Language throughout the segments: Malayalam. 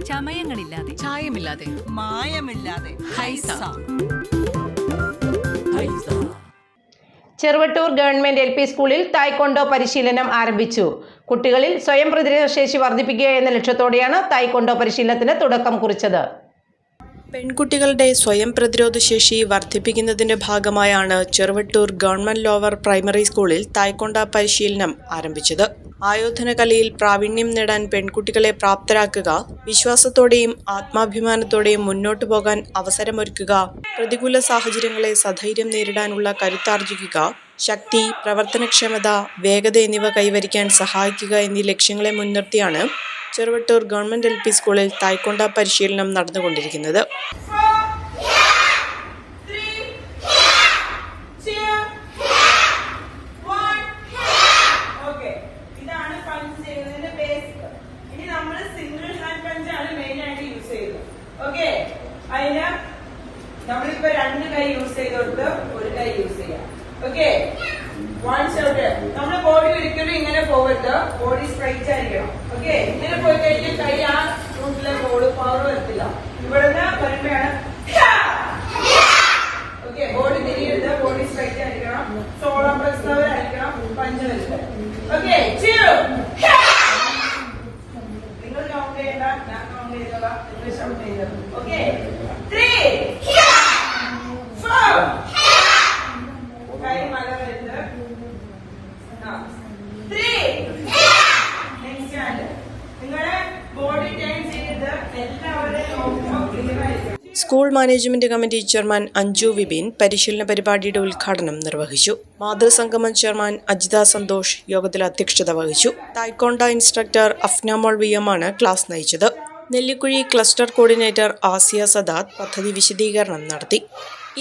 ചമയങ്ങളില്ലാതെ, ചായമില്ലാതെ, മായമില്ലാതെ. ഹൈസ. ചെറുവട്ടൂർ ഗവൺമെന്റ് LP സ്കൂളിൽ തായ്ക്കൊണ്ടോ പരിശീലനം ആരംഭിച്ചു. കുട്ടികളിൽ സ്വയം പ്രതിരോധ ശേഷി വർദ്ധിപ്പിക്കുക എന്ന ലക്ഷ്യത്തോടെയാണ് തായ്ക്കൊണ്ടോ പരിശീലനത്തിന് തുടക്കം കുറിച്ചത്. പെൺകുട്ടികളുടെ സ്വയം പ്രതിരോധ ശേഷി വർദ്ധിപ്പിക്കുന്നതിന്റെ ഭാഗമായാണ് ചെറുവട്ടൂർ ഗവൺമെന്റ് ലോവർ പ്രൈമറി സ്കൂളിൽ തായ്ക്കൊണ്ടോ പരിശീലനം ആരംഭിച്ചത്. ആയോധന കലയിൽ പ്രാവീണ്യം നേടാൻ പെൺകുട്ടികളെ പ്രാപ്തരാക്കുക, വിശ്വാസത്തോടെയും ആത്മാഭിമാനത്തോടെയും മുന്നോട്ടു പോകാൻ അവസരമൊരുക്കുക, പ്രതികൂല സാഹചര്യങ്ങളെ സധൈര്യം നേരിടാനുള്ള കരുത്താർജിക്കുക, ശക്തി, പ്രവർത്തനക്ഷമത, വേഗത എന്നിവ കൈവരിക്കാൻ സഹായിക്കുക എന്നീ ലക്ഷ്യങ്ങളെ മുൻനിർത്തിയാണ് ചെറുവട്ടൂർ ഗവൺമെന്റ് LP സ്കൂളിൽ തായ്ക്കൊണ്ടോ പരിശീലനം നടന്നുകൊണ്ടിരിക്കുന്നത്. നമ്മളിപ്പോ 2 കൈ യൂസ് ചെയ്തോട്ട് 1 കൈ യൂസ് ചെയ്യാം. ഓക്കെ, നമ്മുടെ ബോഡി ഒരിക്കലും ഇങ്ങനെ പോകരുത്, ബോഡി സ്ട്രൈറ്റ് ആയിരിക്കണം. ഓക്കെ, ഇങ്ങനെ പോയി കഴിഞ്ഞാൽ കൈ ആ റൂട്ടിലെ ബോള് പവർ വരത്തില്ല. ഇവിടുന്ന് വരുമ്പോഴാണ് ഓക്കെ, ബോഡി തിരിയരുത്, ബോഡി സ്ട്രൈറ്റ് ആയിരിക്കണം, സോളം പ്രസ്താവനായിരിക്കണം, പഞ്ച് വരുന്നത്. ഓക്കെ, നിങ്ങൾ കൗണ്ട് ചെയ്യണ്ട, ഞാൻ കൗണ്ട് ചെയ്തോളാം, നിങ്ങൾ ഷൗട്ട് ചെയ്തത്. ഓക്കെ, 3 കൈ മല വരുന്നത്. 3 നെക്സ്റ്റ് ഹാൻഡ്. നിങ്ങളുടെ ബോഡി ടേൺ ചെയ്ത് എല്ലാവരെയും ക്ലിയർ ആയിരിക്കും. School management committee chairman Anju Vipin പരിശീലന പരിപാടിയുടെ ഉദ്ഘാടനം നിർവഹിച്ചു. മാതൃസംഗമം ചെയർമാൻ അജിത സന്തോഷ് യോഗത്തിൽ അധ്യക്ഷത വഹിച്ചു. തായ്ക്കൊണ്ടോ ഇൻസ്ട്രക്ടർ അഫ്നാമോൾ VM ആണ് ക്ലാസ് നയിച്ചത്. നെല്ലിക്കുഴി ക്ലസ്റ്റർ കോർഡിനേറ്റർ ആസിയ സദാത്ത് പദ്ധതി വിശദീകരണം നടത്തി.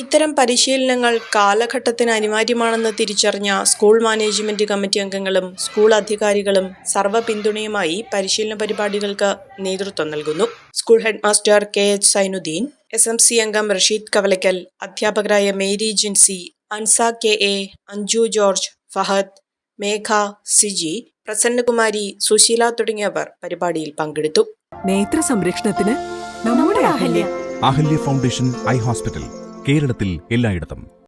ഇത്തരം പരിശീലനങ്ങൾ കാലഘട്ടത്തിന് അനിവാര്യമാണെന്ന് തിരിച്ചറിഞ്ഞ സ്കൂൾ മാനേജ്മെന്റ് കമ്മിറ്റി അംഗങ്ങളും സ്കൂൾ അധികാരികളും സർവ്വ പിന്തുണയുമായി പരിശീലന പരിപാടികൾക്ക് നേതൃത്വം നൽകുന്നു. School headmaster KH Sainuddin, SMC അംഗം റഷീദ് കവലയ്ക്കൽ, അധ്യാപകരായ മേരി ജിൻസി, അൻസ KA, അഞ്ജു ജോർജ്, ഫഹദ്, മേഘ, സിജി, പ്രസന്നകുമാരി, സുശീല തുടങ്ങിയവർ പരിപാടിയിൽ പങ്കെടുത്തു. നേത്ര സംരക്ഷണത്തിന് നമ്മുടെ അഹല്യ ഫൗണ്ടേഷൻ ഐ ഹോസ്പിറ്റൽ, കേരളത്തിൽ എല്ലായിടത്തും.